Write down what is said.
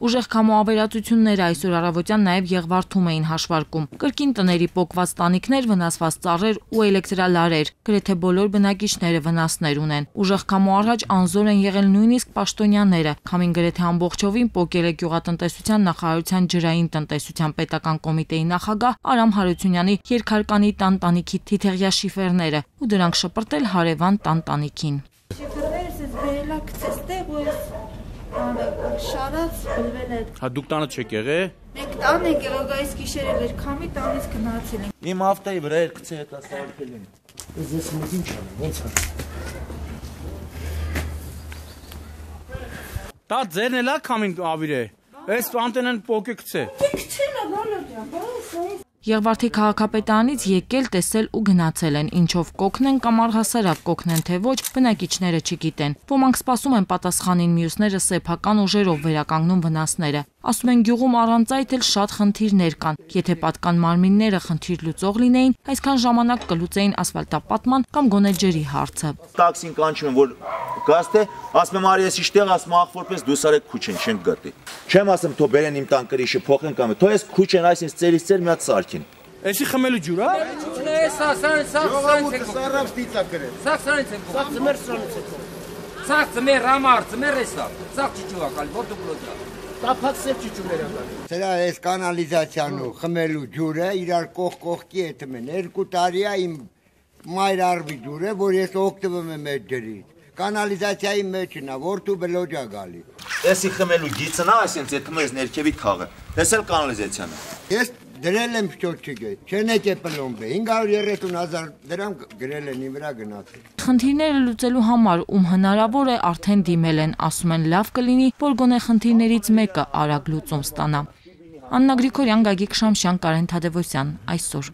Ուժեղ քամուավերածությունները այսօր առավոտյան նաև Եղվարդում էին հաշվարկում։ Կրկին տների պոկված տանիքներ, վնասված ծառեր ու էլեկտրալարեր, գրեթե բոլոր բնակիչները վնասներ ունեն։ Ուժեղ քամու առաջ անզոր են եղել նույնիսկ պաշտոնյաները։ Քամին գրեթե ամբողջովին պոկել է Գյուղատնտեսության նախարարության ջրային տնտեսության պետական կոմիտեի նախագահ Արամ Հարությունյանի երկհարկանի տան տանիքի թիթեղյա շիֆերները ու դրանք շպրտել հարևան տան տանիքին։ Շարած բլվել է։ Հա դուք տանը չեք եղել։ Մենք տան ենք եղել, այս գիշերը վեր քամի տանից գնացել ենք։ Իմ ավտոյի վրա երկցե հետա սարքել են։ Ես մենք ինչ անեմ, ոնց անեմ։ Դա ձերն էլա քամին ավիր է։ Այս անտենան պոկե գցե։ Քչել է բոլորը, բաս։ Եղվարդի քաղաքապետարանից եկել, տեսել ու գնացել են, ինչով կօգնեն կամ առհասարակ կօգնեն թե ոչ, բնակիչները չգիտեն։ Ոմանք սպասում են պատասխանին, մյուսները սեփական ուժերով վերականգնում վնասները։ Ասում են գյուղում առանց այդ էլ շատ խնդիրներ կան։ Եթե պատկան մարմինները խնդիր լուծող լինեին, այսքան ժամանակ կլուծեին ասֆալտապատման կամ գոնե ջրի հարցը։ Տաքսին կանչում են, որ գազդ է, ասում եմ արի ես իշտեղ, ասում ախ որպես դուս արեք քուչեն, չենք գտի։ Չեմ ասում թո բերեն իմ տան կրիշը փոխեն կամ թո ես քուչեն այսինքն ծերից ծեր մի հատ սարքին։ Էսի խմելու ջուր, հա։ Սրա այս կանալիզացիան ու խմելու ջուրը իրար կողքի հետում են 2 տարի է իմ մայր արվի ջուրը, որ ես օգտվում եմ այդ ջրից։ Կանալիզացիայի մեջն է, որտու բլոջա գալի։ Էսի խմելու գիծն է, այսինքն եթե մեզ ներքևի թաղը։ Տեսել կանալիզացիան։ Ես դրել եմ շոչիկը, չեն եկե պլոմբը, 530,000 դրամ գրել են իմ վրա գնացել։ Խնդիրները լուծելու համար ում հնարավոր է արդեն դիմել են, ասում են լավ կլինի, որ գոնե խնդիրներից մեկը արագ լուծում ստանա։ Աննա Գրիգորյան, Գագիկ Շամշյան, Կարեն Թադևոսյան, այսօր։